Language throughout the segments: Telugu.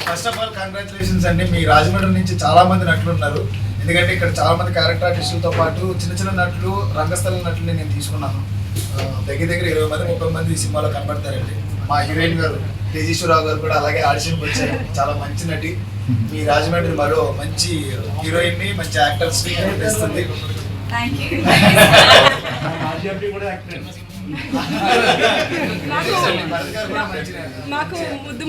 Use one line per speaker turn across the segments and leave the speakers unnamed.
ఫస్ట్ ఆఫ్ ఆల్ కంగ్రాచులేషన్స్ అండి. మీ రాజమండ్రి నుంచి చాలా మంది నటులు ఉన్నారు. ఎందుకంటే ఇక్కడ చాలా మంది క్యారెక్టర్ ఆర్టిస్టులతో పాటు చిన్న చిన్న నటులు, రంగస్థల నటుల్ని నేను తీసుకున్నాను. దగ్గర 20 మంది 30 మంది ఈ సినిమాలో కనబడతారండి. మా హీరోయిన్ గారు తేజేశ్వరరావు గారు కూడా అలాగే ఆడిషన్కి వచ్చారు. చాలా మంచి నటి. మీ రాజమండ్రి మరో మంచి హీరోయిన్ని, మంచి యాక్టర్స్ని తెస్తుంది.
నాకు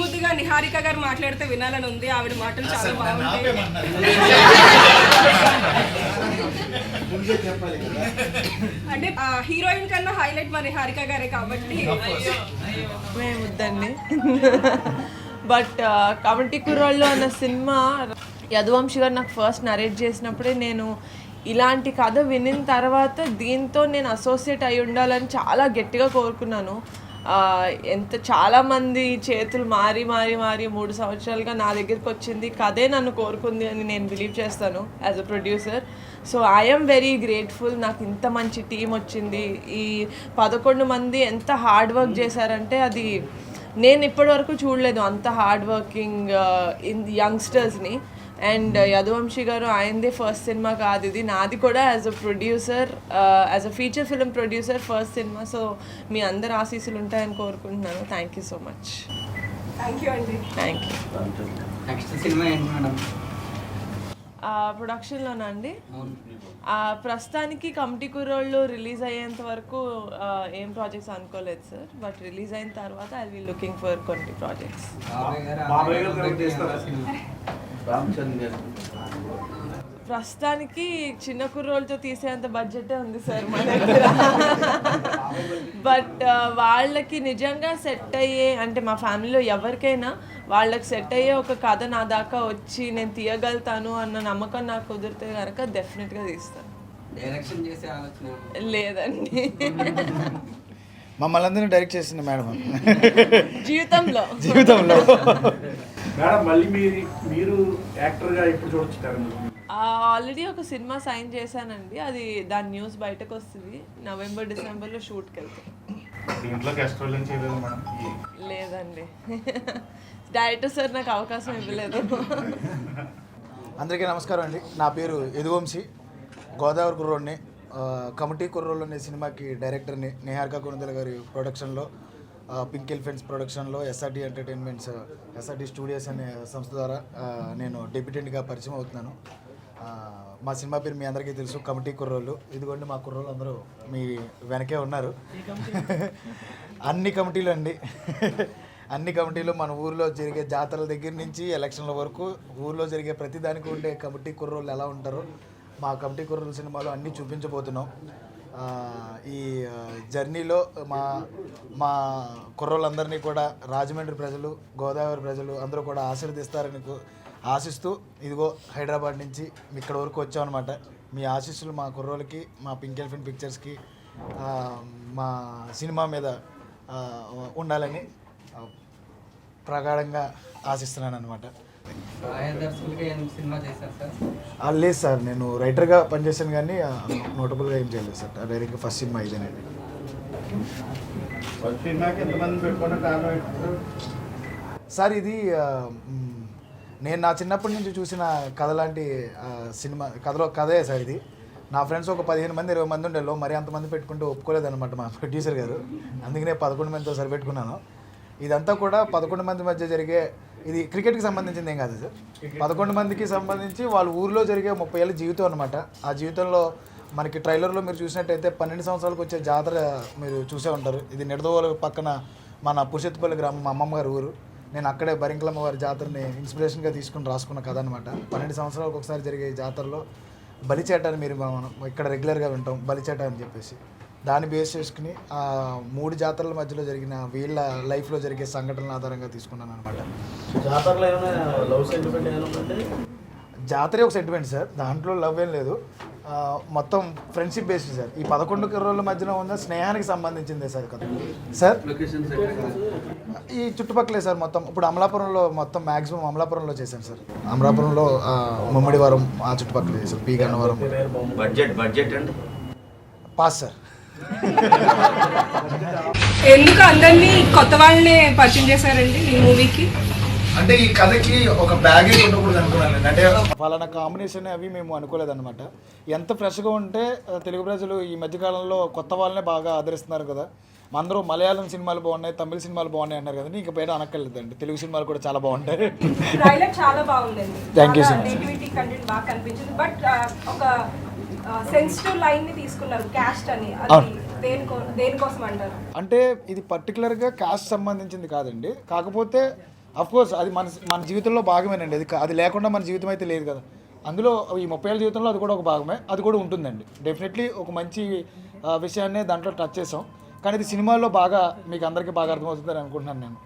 ముద్దుగా నిహారిక గారు మాట్లాడితే వినాలని ఉంది. ఆవిడ మాటలు చాలా బాగుంటాయి. అంటే హీరోయిన్ కన్నా హైలైట్ మా నిహారిక గారే కాబట్టి
మేముద్దండి. బట్ కమిటీ కుర్రాళ్ళు అన్న సినిమా యదువంశి గారు నాకు ఫస్ట్ నరేట్ చేసినప్పుడే నేను ఇలాంటి కథ వినిన తర్వాత దీంతో నేను అసోసియేట్ అయి ఉండాలని చాలా గట్టిగా కోరుకున్నాను. చాలామంది చేతులు మారి 3 సంవత్సరాలుగా నా దగ్గరికి వచ్చింది, కథే నన్ను కోరుకుంది అని నేను బిలీవ్ చేస్తాను as a producer. So I'm very grateful. నాకు ఇంత మంచి టీం వచ్చింది. ఈ 11 మంది ఎంత హార్డ్ వర్క్ చేశారంటే అది నేను ఇప్పటివరకు చూడలేదు. అంత హార్డ్ వర్కింగ్ యంగ్స్టర్స్ని. అండ్ యదువంశి గారు ఆయనదే ఫస్ట్ సినిమా కాదు ఇది, నాది కూడా as a producer, as a feature film producer first cinema. So మీ అందరు ఆశీస్సులు ఉంటాయని కోరుకుంటున్నాను. Thank you so much.
Thank you అండి.
Thank you.
నెక్స్ట్ సినిమా ఏంటి మేడం?
ప్రొడక్షన్లోనా అండి? ప్రస్తుతానికి కమిటీ కుర్రోళ్ళు రిలీజ్ అయ్యేంత వరకు ఏం ప్రాజెక్ట్స్ అనుకోలేదు సార్. బట్ రిలీజ్ అయిన తర్వాత ఐ విల్ లుకింగ్ ఫర్ కొన్ని ప్రాజెక్ట్స్. ప్రస్తుతానికి చిన్న కుర్రోళ్ళతో తీసేంత బడ్జెటే ఉంది సార్ మా దగ్గర. బట్ వాళ్ళకి నిజంగా సెట్ అయ్యే, అంటే మా ఫ్యామిలీలో ఎవరికైనా వాళ్ళకి సెట్ అయ్యే ఒక కథ నా దాకా వచ్చి నేను తీయగలుగుతాను అన్న నమ్మకం నాకు కుదిరితే కనుక డెఫినెట్గా తీస్తాను.
డైరెక్షన్ చేసే ఆలోచన
లేదండి.
మమ్మల్ని అందరినీ డైరెక్ట్ చేసింది మేడం
జీవితంలో.
మేడం మళ్ళీ మీరు యాక్టర్గా ఎప్పుడు చూడొచ్చు?
ఆల్రెడీ ఒక సినిమా సైన్ చేశానండి. అది దాని న్యూస్ బయటకు వస్తుంది. నవంబర్ డిసెంబర్లో షూట్కి వెళ్తాం. లేదండి, డైరెక్టర్ సార్ నాకు అవకాశం ఇవ్వలేదు.
అందరికీ నమస్కారం అండి. నా పేరు యదువంశి, గోదావరి కుర్రోడ్ని. కమిటీ కుర్రోళ్ళు అనే సినిమాకి డైరెక్టర్ని. నిహారిక కొణిదెల గారి ప్రొడక్షన్లో, పింక్ ఎలిఫెంట్స్ ప్రొడక్షన్లో, ఎస్ఆర్టీ ఎంటర్టైన్మెంట్స్, ఎస్ఆర్టీ స్టూడియోస్ అనే సంస్థ ద్వారా నేను డెబ్యూటెంట్గా పరిచయం అవుతున్నాను. మా సినిమా పేరు మీ అందరికీ తెలుసు, కమిటీ కుర్రోళ్ళు. ఇదిగోండి మా కుర్రోళ్ళు అందరూ మీ వెనకే ఉన్నారు. అన్ని కమిటీలు అండి. అన్ని కమిటీలు మన ఊరిలో జరిగే జాతరల దగ్గర నుంచి ఎలక్షన్ల వరకు ఊరిలో జరిగే ప్రతి దానికి ఉండే కమిటీ కుర్రోళ్ళు ఎలా ఉంటారో మా కమిటీ కుర్రోళ్ళు సినిమాలో అన్నీ చూపించబోతున్నాం. ఈ జర్నీలో మా కుర్రోళ్ళందరినీ కూడా రాజమండ్రి ప్రజలు, గోదావరి ప్రజలు అందరూ కూడా ఆశీర్వదిస్తారని ఆశిస్తూ ఇదిగో హైదరాబాద్ నుంచి ఇక్కడ వరకు వచ్చామన్నమాట. మీ ఆశీస్సులు మా కుర్రోళ్ళకి, మా పింక్ ఎలిఫెంట్ పిక్చర్స్కి, మా సినిమా మీద ఉండాలని ప్రగాఢంగా ఆశిస్తున్నాను అనమాట. లేదు సార్, నేను రైటర్గా పనిచేశాను కానీ నోటబుల్గా ఏం చేయలేదు సార్. డైరెక్ట్గా ఫస్ట్ సినిమా ఇదేనండి. సార్ ఇది నేను నా చిన్నప్పటి నుంచి చూసిన కథ లాంటి సినిమా. కథే సార్ ఇది. నా ఫ్రెండ్స్ ఒక 15 మంది 20 మంది ఉండేలో, మరి అంతమంది పెట్టుకుంటే ఒప్పుకోలేదన్నమాట మా ప్రొడ్యూసర్ గారు. అందుకనే 11 మందితో సరిపెట్టుకున్నాను. ఇదంతా కూడా 11 మంది మధ్య జరిగే, ఇది క్రికెట్కి సంబంధించింది ఏం కాదు సార్. 11 మందికి సంబంధించి వాళ్ళ ఊరిలో జరిగే 30 ఏళ్ళ జీవితం అనమాట. ఆ జీవితంలో మనకి ట్రైలర్లో మీరు చూసినట్టయితే 12 సంవత్సరాలకు వచ్చే జాతర మీరు చూసే ఉంటారు. ఇది నిడదవోలు పక్కన మన పురుషత్తుపల్లి గ్రామం, మా అమ్మమ్మ గారి ఊరు. నేను అక్కడే బరింకలమ్మ వారి జాతరని ఇన్స్పిరేషన్గా తీసుకుని రాసుకున్న కథ అనమాట. 12 సంవత్సరాలకు ఒకసారి జరిగే జాతరలో బలిచేట అని మీరు ఇక్కడ రెగ్యులర్గా వింటాం, బలిచేట అని చెప్పేసి. దాన్ని బేస్ చేసుకుని 3 జాతరల మధ్యలో జరిగిన వీళ్ళ లైఫ్లో జరిగే సంఘటనల ఆధారంగా తీసుకున్నాను అనమాట. జాతరే ఒక సెంటిమెంట్ సార్, దాంట్లో లవ్ ఏం లేదు. మొత్తం ఫ్రెండ్షిప్ బేస్డ్ సార్. ఈ 11 కుర్రోళ్ళ మధ్యలో ఉన్న స్నేహానికి సంబంధించిందే సార్ కదా సార్. ఈ చుట్టుపక్కలే సార్ మొత్తం. ఇప్పుడు అమలాపురంలో మొత్తం మ్యాక్సిమం అమలాపురంలో చేశాను సార్. అమలాపురంలో ముమ్మడివరం ఆ చుట్టుపక్కల చేశారు. పీ గన్నవరం.
బడ్జెట్ అండి
పాస్ సార్.
ఎందుకు అందరినీ కొత్త వాళ్ళనే పరిచయం చేశారండి ఈ మూవీకి?
అంటే ఈ కథకి ఒక బ్యాగేజ్ ఉండకూడదు అనుకున్నాను. అంటే ఫలానా కాంబినేషన్ అవి మేము అనుకోలేదు అనమాట. ఎంత ఫ్రెష్గా ఉంటే తెలుగు ప్రజలు ఈ మధ్యకాలంలో కొత్త వాళ్ళనే బాగా ఆదరిస్తున్నారు కదా. అందరూ మలయాళం సినిమాలు బాగున్నాయి, తమిళ సినిమాలు బాగున్నాయి అన్నారు కదండి. ఇంకా బయట అనక్కర్లేదండి, తెలుగు సినిమాలు కూడా చాలా బాగుంటాయి.
ట్రైలర్ చాలా బాగుందండి.
Thank you so much.
Negativity content బాగా కనిపించింది. బట్ ఒక సెన్సిటివ్ లైన్ ని తీసుకున్నారు, క్యాస్ట్ అని. అది దేనికోసం అంటారు?
అంటే ఇది పర్టికులర్గా కాస్ట్ సంబంధించింది కాదండి. కాకపోతే అఫ్కోర్స్ అది మన జీవితంలో భాగమేనండి. అది లేకుండా మన జీవితం అయితే లేదు కదా. అందులో ఈ 30 ఏళ్ళ జీవితంలో అది కూడా ఒక భాగమే, అది కూడా ఉంటుందండి. డెఫినెట్లీ ఒక మంచి విషయాన్ని దాంట్లో టచ్ చేసాం. కానీ ఇది సినిమాలో బాగా మీకు అందరికీ బాగా అర్థమవుతుందని అనుకుంటున్నాను నేను.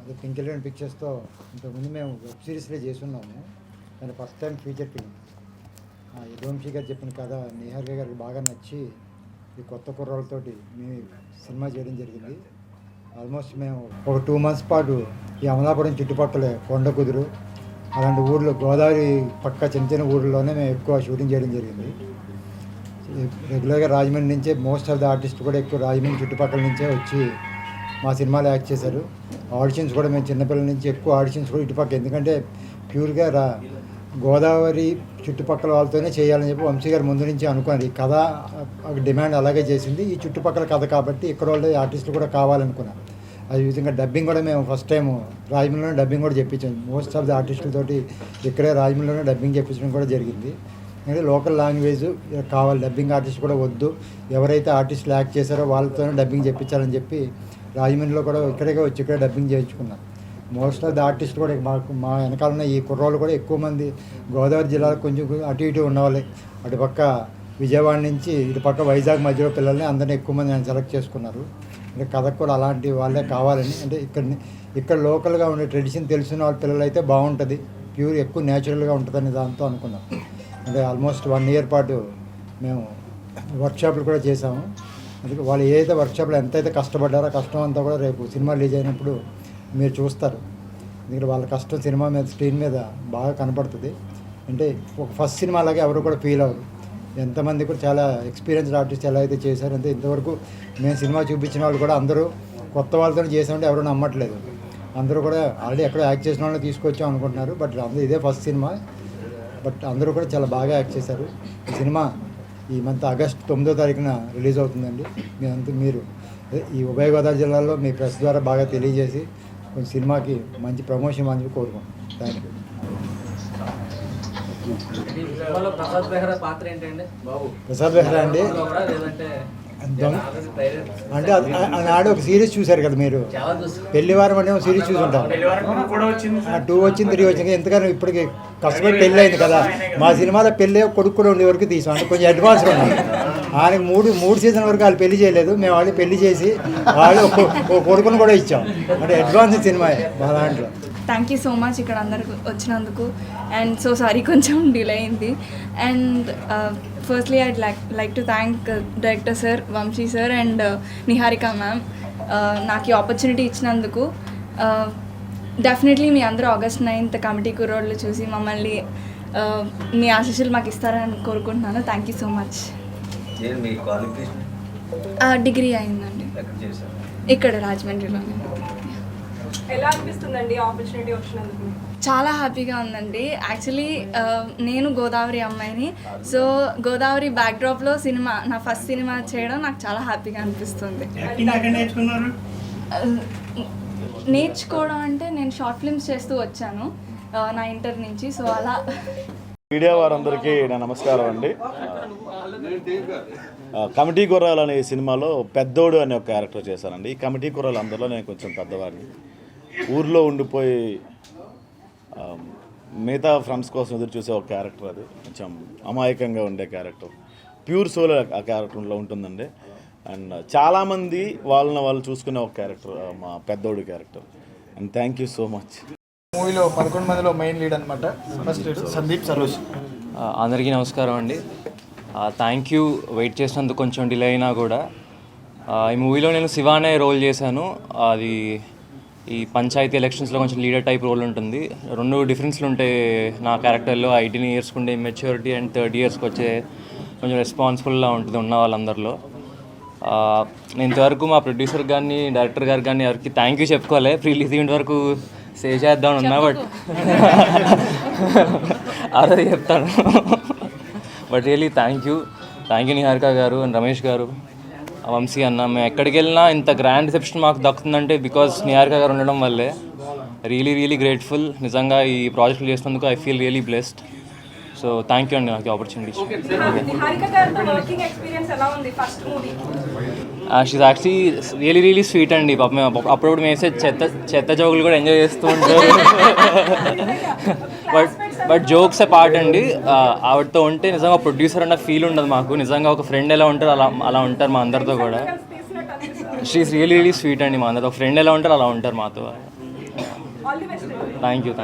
అదే పింక్ ఎలిఫెంట్ పిక్చర్స్తో ఇంతకుముందు మేము వెబ్ సిరీస్లో చేస్తున్నాము, కానీ first time feature film. Yaduvanshi గారు చెప్పిన కథ నిహారిక గారికి బాగా నచ్చి ఈ కొత్త కుర్రాళ్ళతోటి మేము సినిమా చేయడం జరిగింది. ఆల్మోస్ట్ మేము ఒక 2 మంత్స్ పాటు ఈ అమలాపురం చుట్టుపక్కల కొండ కుదురు అలాంటి ఊర్లో గోదావరి పక్క చిన్న చిన్న ఊర్లోనే మేము ఎక్కువ షూటింగ్ చేయడం జరిగింది. రెగ్యులర్గా రాజమండ్రి నుంచే మోస్ట్ ఆఫ్ ద ఆర్టిస్ట్ కూడా ఎక్కువ రాజమండ్రి చుట్టుపక్కల నుంచే వచ్చి మా సినిమాలో యాక్ట్ చేశారు. ఆడిషన్స్ కూడా మేము చిన్నపిల్లల నుంచి ఎక్కువ ఆడిషన్స్ కూడా ఇటుపక్క, ఎందుకంటే ప్యూర్గా గోదావరి చుట్టుపక్కల వాళ్ళతోనే చేయాలని చెప్పి వంశీ గారు ముందు నుంచి అనుకున్నారు. ఈ కథ డిమాండ్ అలాగే చేసింది, ఈ చుట్టుపక్కల కథ కాబట్టి ఇక్కడ వాళ్ళ ఆర్టిస్టులు కూడా కావాలనుకున్నాం. అది విధంగా డబ్బింగ్ కూడా మేము ఫస్ట్ టైం రాజమండ్రిలోనే డబ్బింగ్ కూడా చెప్పించాం. మోస్ట్ ఆఫ్ ద ఆర్టిస్టులతోటి ఇక్కడే రాజమండ్రిలోనే డబ్బింగ్ చెప్పించడం కూడా జరిగింది. అంటే లోకల్ లాంగ్వేజ్ కావాలి, డబ్బింగ్ ఆర్టిస్ట్ కూడా వద్దు, ఎవరైతే ఆర్టిస్టులు యాక్ట్ చేశారో వాళ్ళతోనే డబ్బింగ్ చెప్పించాలని చెప్పి రాజమండ్రిలో కూడా ఇక్కడే వచ్చి ఇక్కడ డబ్బింగ్ చేయించుకున్నాం. మోస్ట్ ఆఫ్ ద ఆర్టిస్ట్ కూడా మా వెనకాల ఉన్న ఈ కుర్రోళ్ళు కూడా ఎక్కువ మంది గోదావరి జిల్లాలో కొంచెం అటు ఇటు ఉన్నవాళ్ళే. అటుపక్క విజయవాడ నుంచి ఇటుపక్క వైజాగ్ మధ్యలో పిల్లల్ని అందరినీ ఎక్కువ మంది ఆయన సెలెక్ట్ చేసుకున్నారు. అంటే కథకు కూడా అలాంటి వాళ్ళే కావాలని, అంటే ఇక్కడ లోకల్గా ఉండే ట్రెడిషన్ తెలిసిన వాళ్ళ పిల్లలు అయితే బాగుంటుంది, ప్యూర్ ఎక్కువ న్యాచురల్గా ఉంటుందని దాంతో అనుకున్నాం. అంటే ఆల్మోస్ట్ 1 year పాటు మేము వర్క్షాపులు కూడా చేసాము. అందుకే వాళ్ళు ఏదైతే వర్క్షాప్లో ఎంతైతే కష్టపడ్డారో కష్టం అంతా కూడా రేపు సినిమా రిలీజ్ అయినప్పుడు మీరు చూస్తారు. ఎందుకంటే వాళ్ళ కష్టం సినిమా మీద స్క్రీన్ మీద బాగా కనపడుతుంది. అంటే ఒక ఫస్ట్ సినిమా అలాగే ఎవరు కూడా ఫీల్ అవ్వరు. ఎంతమంది కూడా చాలా ఎక్స్పీరియన్స్డ్ ఆర్టిస్ట్ ఎలా అయితే చేశారు, అంటే ఇంతవరకు మేము సినిమా చూపించిన వాళ్ళు కూడా అందరూ కొత్త వాళ్ళతో చేసామంటే ఎవరు నమ్మట్లేదు. అందరూ కూడా ఆల్రెడీ ఎక్కడో యాక్ట్ చేసిన వాళ్ళని తీసుకొచ్చాం అనుకుంటున్నారు. బట్ అందరూ ఇదే ఫస్ట్ సినిమా, బట్ అందరూ కూడా చాలా బాగా యాక్ట్ చేశారు. ఈ సినిమా ఈ మంత్ ఆగస్ట్ 9వ తారీఖున రిలీజ్ అవుతుందండి. మీరు ఈ ఉభయ గోదావరి జిల్లాలో మీ ప్రెస్ ద్వారా బాగా తెలియజేసి కొంచెం సినిమాకి మంచి ప్రమోషన్ అని కోరుకుంటున్నాను. Thank you. ప్రసాద్ బెహ్రా అండి అంటే ఆడ ఒక సిరీస్ చూశారు కదా మీరు, పెళ్లివారం అంటే ఒక సిరీస్ చూసుంటారు. 2 వచ్చింది 3 వచ్చింది, ఎందుకని ఇప్పటికి కష్టపడి పెళ్ళి అయింది కదా. మా సినిమాలో పెళ్ళి కొడుకు కూడా ఉండే వరకు తీసాం, అంటే కొంచెం అడ్వాన్స్గా ఉన్నాం. ఆయనకి 3 సీజన్ వరకు వాళ్ళు పెళ్లి చేయలేదు, మేము వాళ్ళు పెళ్లి చేసి వాళ్ళు ఒక కొడుకును కూడా ఇచ్చాం. అంటే అడ్వాన్స్ సినిమా మా దాంట్లో.
థ్యాంక్ యూ సో మచ్ ఇక్కడ అందరికి వచ్చినందుకు. అండ్ సో సారీ కొంచెం డిలే అయింది. And firstly I'd like to thank director sir, Vamshi sir and Niharika ma'am నాకు ఈ ఆపర్చునిటీ ఇచ్చినందుకు. డెఫినెట్లీ మీ అందరూ August 9th కమిటీ కుర్రోళ్ళు చూసి మమ్మల్ని మీ ఆశీస్సులు మాకు ఇస్తారని కోరుకుంటున్నాను. Thank you so much. Degree అయిందండి ఇక్కడ రాజమండ్రిలోనే.
ఎలా అనిపిస్తుందండి ఆపర్చునిటీ వచ్చినందుకు?
చాలా హ్యాపీగా ఉందండి. యాక్చువల్లీ నేను గోదావరి అమ్మాయిని, సో గోదావరి బ్యాక్డ్రాప్లో సినిమా, నా ఫస్ట్ సినిమా చేయడం నాకు చాలా హ్యాపీగా అనిపిస్తుంది. నేర్చుకోవడం అంటే నేను షార్ట్ ఫిల్మ్స్ చేస్తూ వచ్చాను నా ఇంటర్ నుంచి, సో అలా.
మీడియా వారందరికీ నా నమస్కారం అండి. కమిటీ కుర్రాలు అనే సినిమాలో పెద్దోడు అనే ఒక క్యారెక్టర్ చేశానండి. ఈ కమిటీ కుర్రాలు అందరిలో నేను కొంచెం పెద్దవాడిని. ఊర్లో ఉండిపోయి మిగతా ఫ్రెండ్స్ కోసం ఎదురు చూసే ఒక క్యారెక్టర్. అది కొంచెం అమాయకంగా ఉండే క్యారెక్టర్, ప్యూర్ సోల్ ఆ క్యారెక్టర్లో ఉంటుందండి. అండ్ చాలామంది వాళ్ళు చూసుకునే ఒక క్యారెక్టర్ మా పెద్దోడు character. And thank you so much.
మూవీలో 11 మందిలో మెయిన్ లీడ్ అనమాట. First lead Sandeep Saroj.
అందరికీ నమస్కారం అండి. Thank you. వెయిట్ చేసినందుకు కొంచెం డిలే అయినా కూడా. ఈ మూవీలో నేను శివ అనే రోల్ చేశాను. అది ఈ పంచాయతీ ఎలక్షన్స్లో కొంచెం లీడర్ టైప్ రోల్ ఉంటుంది. 2 డిఫరెన్స్లు ఉంటాయి నా క్యారెక్టర్లో. 18 yearsకి ఉండే మెచ్యూరిటీ అండ్ 30 yearsకి వచ్చే కొంచెం రెస్పాన్సిబుల్గా ఉంటుంది ఉన్న వాళ్ళందరిలో. నేను ఇంతవరకు మా ప్రొడ్యూసర్ కానీ డైరెక్టర్ గారు కానీ ఎవరికి థ్యాంక్ యూ చెప్పుకోవాలి. రిలీజ్ ఈవెంట్ వరకు సే చేద్దాం ఉన్నా బట్ అదే చెప్తాను. But really thank you Niharika గారు అండ్ రమేష్ గారు, వంశీ అన్న. మేము ఎక్కడికి వెళ్ళినా ఇంత గ్రాండ్ రిసెప్షన్ మాకు దక్కుతుందంటే బికాస్ నిహారిక గారు ఉండడం వల్లే. Really grateful. నిజంగా ఈ ప్రాజెక్టులు చేసినందుకు I feel really blessed. So thank you అండి నాకు ఆపర్చునిటీ.
నిహారిక గారితో వర్కింగ్ ఎక్స్పీరియన్స్ ఎలా ఉంది first movie?
She actually really sweet అండి. పాపం అప్పుడప్పుడు మేసే చెత్త జోకులు కూడా ఎంజాయ్ చేస్తూ ఉంటారు. బట్ జోక్స్ ఏ పార్ట్ అండి. ఆవిడతో ఉంటే నిజంగా ప్రొడ్యూసర్ అన్న ఫీల్ ఉండదు మాకు. నిజంగా ఒక ఫ్రెండ్ ఎలా ఉంటారో అలా ఉంటారు మా అందరితో కూడా. షీఈ్ రియలీ స్వీట్ అండి. మా అందరితో ఫ్రెండ్ ఎలా ఉంటారో అలా ఉంటారు మాతో.
All the best.
Thank you